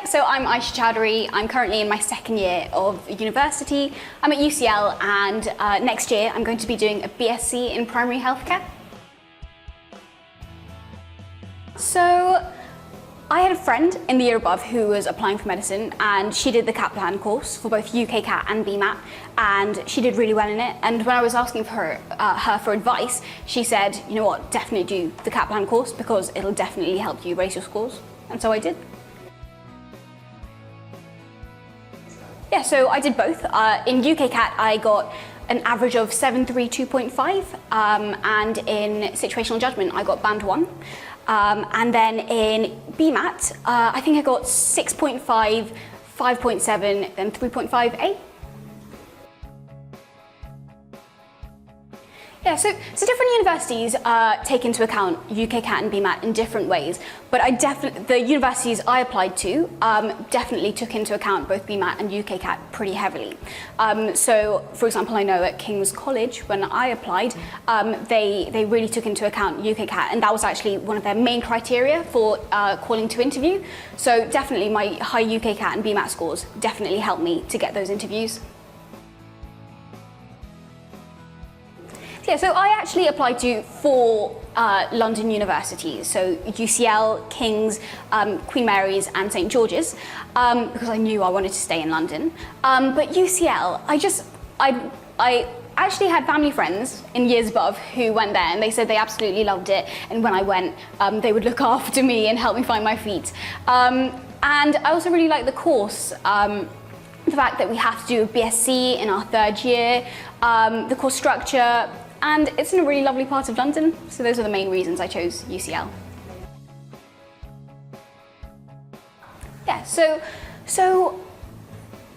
So I'm Aisha Chowdhury. I'm currently in my second year of university. I'm at UCL, and next year I'm going to be doing a BSc in primary healthcare. So I had a friend in the year above who was applying for medicine, and she did the Kaplan course for both UKCAT and BMAT, and she did really well in it. And when I was asking her for advice, she said, you know what, definitely do the Kaplan course because it'll definitely help you raise your scores. And so I did. Yeah, so I did both. In UKCAT, I got an average of 732.5, and in situational judgment, I got band 1. And then in BMAT, I think I got 6.5, 5.7, then 3.5A. Yeah, so different universities take into account UKCAT and BMAT in different ways, but the universities I applied to definitely took into account both BMAT and UKCAT pretty heavily. So, for example, I know at King's College, when I applied, they really took into account UKCAT, and that was actually one of their main criteria for calling to interview. So definitely my high UKCAT and BMAT scores definitely helped me to get those interviews. Yeah, so I actually applied to 4 London universities, so UCL, King's, Queen Mary's and St George's, because I knew I wanted to stay in London. But UCL, I actually had family friends in years above who went there, and they said they absolutely loved it, and when I went, they would look after me and help me find my feet. And I also really liked the course. The fact that we have to do a BSc in our 3rd year, the course structure, and it's in a really lovely part of London, so those are the main reasons I chose UCL. Yeah, so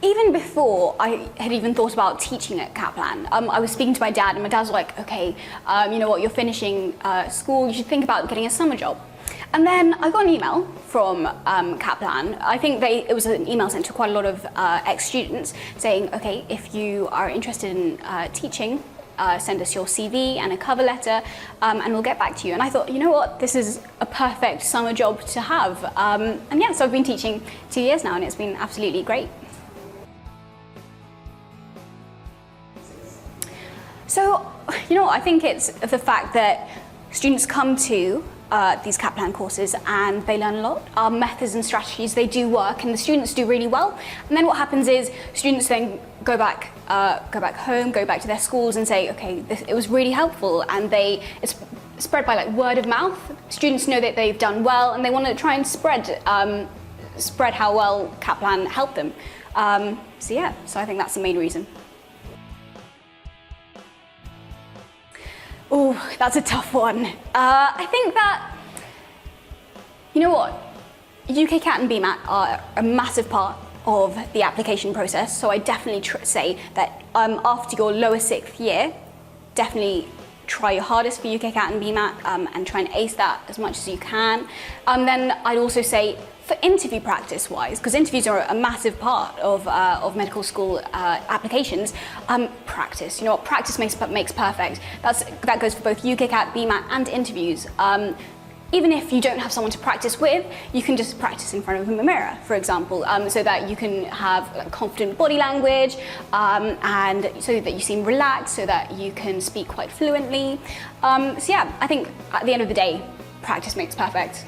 even before I had even thought about teaching at Kaplan, I was speaking to my dad, and my dad was like, okay, you know what, you're finishing school, you should think about getting a summer job. And then I got an email from Kaplan. I think it was an email sent to quite a lot of ex-students saying, okay, if you are interested in teaching, send us your CV and a cover letter, and we'll get back to you. And I thought, you know what, this is a perfect summer job to have. And yeah, so I've been teaching 2 years now, and it's been absolutely great. So, you know what, I think it's the fact that students come to these Kaplan courses and they learn a lot. Our methods and strategies, they do work, and the students do really well. And then what happens is students then go back home, go back to their schools and say, okay, it was really helpful, and it's spread by like word of mouth. Students know that they've done well, and they want to try and spread how well Kaplan helped them. So yeah, so I think that's the main reason. Oh, that's a tough one. I think that, you know what, UKCAT and BMAT are a massive part of the application process, so I definitely say that after your lower 6th year, definitely try your hardest for UKCAT and BMAT and try and ace that as much as you can. Then I'd also say, for interview practice wise, because interviews are a massive part of medical school applications, practice. You know what, practice makes perfect. That goes for both UKCAT, BMAT and interviews. Even if you don't have someone to practice with, you can just practice in front of a mirror, for example, so that you can have like, confident body language, and so that you seem relaxed, so that you can speak quite fluently. So yeah, I think at the end of the day, practice makes perfect.